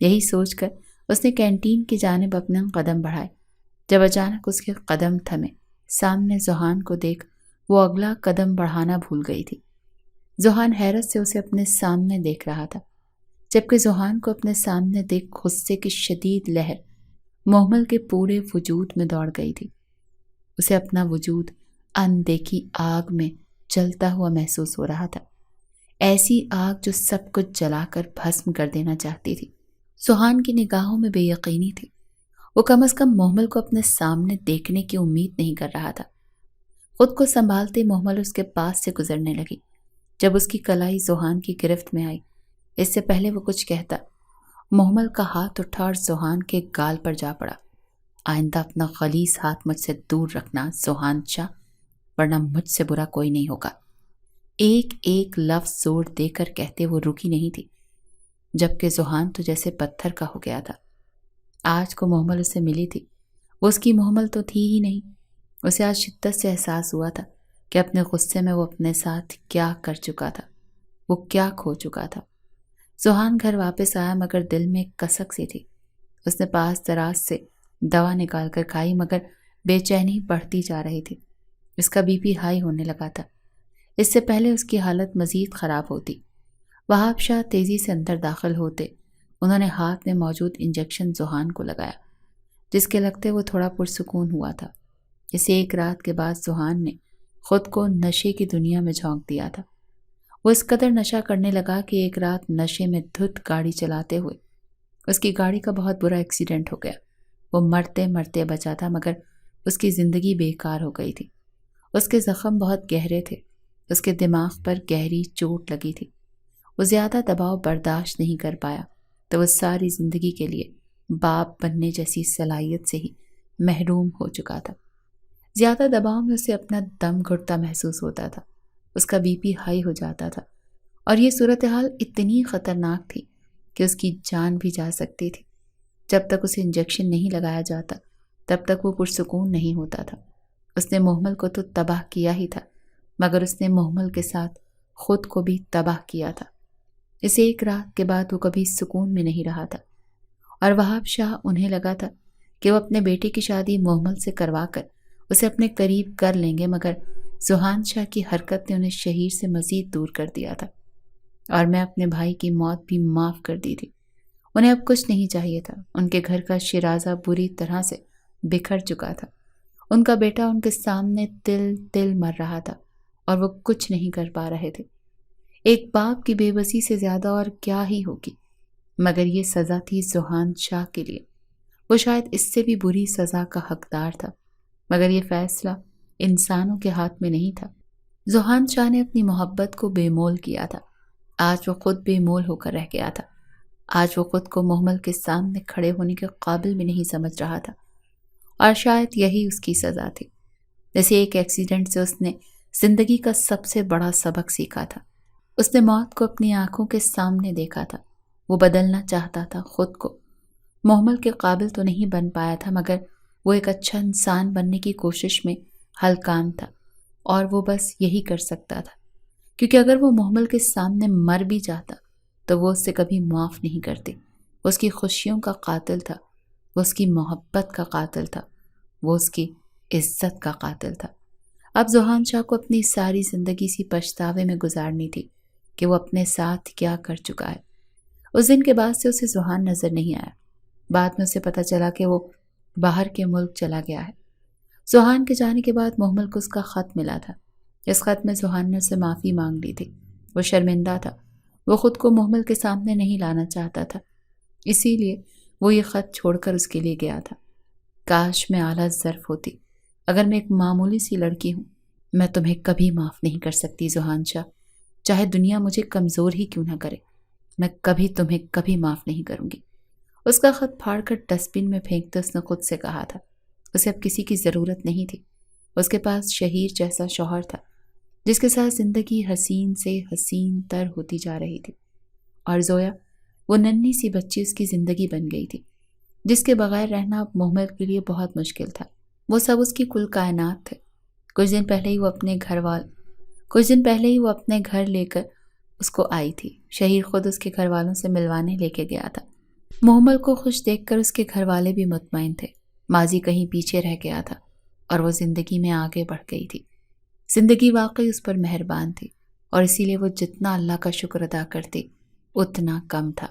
[SPEAKER 1] یہی سوچ کر اس نے کینٹین کی جانب اپنے قدم بڑھائے، جب اچانک اس کے قدم تھمے۔ سامنے زوہان کو دیکھ وہ اگلا قدم بڑھانا بھول گئی تھی۔ زوہان حیرت سے اسے اپنے سامنے دیکھ رہا تھا، جبکہ زوہان کو اپنے سامنے دیکھ غصے کی شدید لہر محمل کے پورے وجود میں دوڑ گئی تھی۔ اسے اپنا وجود اندیکھی آگ میں جلتا ہوا محسوس ہو رہا تھا، ایسی آگ جو سب کچھ جلا کر بھسم کر دینا چاہتی تھی۔ زوہان کی نگاہوں میں بے یقینی تھی۔ وہ کم از کم محمل کو اپنے سامنے دیکھنے کی امید نہیں کر رہا تھا۔ خود کو سنبھالتے محمل اس کے پاس سے گزرنے لگی۔ جب اس کی کلائی زوہان کی گرفت میں آئی، اس سے پہلے وہ کچھ کہتا، محمل کا ہاتھ اٹھا اور زوہان کے گال پر جا پڑا۔ آئندہ اپنا غلیظ ہاتھ مجھ سے دور رکھنا زوہان شاہ، ورنہ مجھ سے برا کوئی نہیں ہوگا۔ ایک ایک لفظ زور دے کر کہتے وہ رکی نہیں تھی، جبکہ زوہان تو جیسے پتھر کا ہو گیا تھا۔ آج کو محمل اسے ملی تھی، وہ اس کی محمل تو تھی ہی نہیں۔ اسے آج شدت سے احساس ہوا تھا کہ اپنے غصے میں وہ اپنے ساتھ کیا کر چکا تھا، وہ کیا کھو چکا تھا۔ زوہان گھر واپس آیا مگر دل میں کسک سی تھی۔ اس نے پاس دراز سے دوا نکال کر کھائی مگر بے چینی بڑھتی جا رہی تھی۔ اس کا بی پی ہائی ہونے لگا تھا۔ اس سے پہلے اس کی حالت مزید خراب ہوتی۔ وہاب شاہ تیزی سے اندر داخل ہوتے۔ انہوں نے ہاتھ میں موجود انجیکشن زوہان کو لگایا، جس کے لگتے وہ تھوڑا پرسکون ہوا تھا۔ اس ایک رات کے بعد زوہان نے خود کو نشے کی دنیا میں جھونک دیا تھا۔ وہ اس قدر نشہ کرنے لگا کہ ایک رات نشے میں دھت گاڑی چلاتے ہوئے اس کی گاڑی کا بہت برا ایکسیڈنٹ ہو گیا۔ وہ مرتے مرتے بچا تھا مگر اس کی زندگی بیکار ہو گئی تھی۔ اس کے زخم بہت گہرے تھے، اس کے دماغ پر گہری چوٹ لگی تھی۔ وہ زیادہ دباؤ برداشت نہیں کر پایا تو وہ ساری زندگی کے لیے باپ بننے جیسی صلاحیت سے ہی محروم ہو چکا تھا۔ زیادہ دباؤ میں اسے اپنا دم گھٹتا محسوس ہوتا تھا، اس کا بی پی ہائی ہو جاتا تھا، اور یہ صورتحال اتنی خطرناک تھی کہ اس کی جان بھی جا سکتی تھی۔ جب تک اسے انجیکشن نہیں لگایا جاتا تب تک وہ پرسکون نہیں ہوتا تھا۔ اس نے محمل کو تو تباہ کیا ہی تھا، مگر اس نے محمل کے ساتھ خود کو بھی تباہ کیا تھا۔ اس ایک رات کے بعد وہ کبھی سکون میں نہیں رہا تھا، اور وہاب شاہ انہیں لگا تھا کہ وہ اپنے بیٹے کی شادی محمل سے کروا کر اسے اپنے قریب کر لیں گے، مگر زحان شاہ کی حرکت نے انہیں شہیر سے مزید دور کر دیا تھا، اور میں اپنے بھائی کی موت بھی معاف کر دی تھی۔ انہیں اب کچھ نہیں چاہیے تھا۔ ان کے گھر کا شیرازہ بری طرح سے بکھر چکا تھا۔ ان کا بیٹا ان کے سامنے تل تل مر رہا تھا، اور وہ کچھ نہیں کر پا رہے تھے۔ ایک باپ کی بے بسی سے زیادہ اور کیا ہی ہوگی، مگر یہ سزا تھی زحان شاہ کے لیے۔ وہ شاید اس سے بھی بری سزا کا حقدار تھا، مگر یہ فیصلہ انسانوں کے ہاتھ میں نہیں تھا۔ زحان شاہ نے اپنی محبت کو بے مول کیا تھا۔ آج وہ خود بے مول ہو کر رہ گیا تھا۔ آج وہ خود کو محمل کے سامنے کھڑے ہونے کے قابل بھی نہیں سمجھ رہا تھا، اور شاید یہی اس کی سزا تھی۔ جیسے ایک ایکسیڈنٹ سے اس نے زندگی کا سب سے بڑا سبق سیکھا تھا۔ اس نے موت کو اپنی آنکھوں کے سامنے دیکھا تھا۔ وہ بدلنا چاہتا تھا خود کو۔ محمل کے قابل تو نہیں بن پایا تھا، مگر وہ ایک اچھا انسان بننے کی کوشش میں ہلکان تھا، اور وہ بس یہی کر سکتا تھا، کیونکہ اگر وہ محمل کے سامنے مر بھی جاتا تو وہ اس سے کبھی معاف نہیں کرتے۔ وہ اس کی خوشیوں کا قاتل تھا، وہ اس کی محبت کا قاتل تھا، وہ اس کی عزت کا قاتل تھا۔ اب زحان شاہ کو اپنی ساری زندگی سی پچھتاوے میں گزارنی تھی کہ وہ اپنے ساتھ کیا کر چکا ہے۔ اس دن کے بعد سے اسے زحان نظر نہیں آیا۔ بعد میں اسے پتہ چلا کہ وہ باہر کے ملک چلا گیا ہے۔ زحان کے جانے کے بعد محمل کو اس کا خط ملا تھا۔ اس خط میں زحان نے اسے معافی مانگ لی تھی۔ وہ شرمندہ تھا۔ وہ خود کو محمل کے سامنے نہیں لانا چاہتا تھا، اسی لیے وہ یہ خط چھوڑ کر اس کے لیے گیا تھا۔ کاش میں اعلیٰ ظرف ہوتی۔ اگر میں ایک معمولی سی لڑکی ہوں، میں تمہیں کبھی معاف نہیں کر سکتی زحان شاہ، چاہے دنیا مجھے کمزور ہی کیوں نہ کرے، میں کبھی تمہیں کبھی معاف نہیں کروں گی۔ اس کا خط پھاڑ کر ڈسٹ بن میں پھینکتے اس نے خود سے کہا تھا، اسے اب کسی کی ضرورت نہیں تھی۔ اس کے پاس شہیر جیسا شوہر تھا، جس کے ساتھ زندگی حسین سے حسین تر ہوتی جا رہی تھی، اور زویا، وہ ننھی سی بچی اس کی زندگی بن گئی تھی، جس کے بغیر رہنا اب محمل کے لیے بہت مشکل تھا۔ وہ سب اس کی کل کائنات تھے۔ کچھ دن پہلے ہی وہ اپنے گھر لے کر اس کو آئی تھی۔ شہیر خود اس کے گھر والوں سے ملوانے لے کے گیا تھا۔ محمل کو خوش دیکھ کر اس کے گھر والے بھی مطمئن تھے۔ ماضی کہیں پیچھے رہ گیا تھا، اور وہ زندگی میں آگے بڑھ گئی تھی۔ زندگی واقعی اس پر مہربان تھی، اور اسی لیے وہ جتنا اللہ کا شکر ادا کرتی اتنا کم تھا۔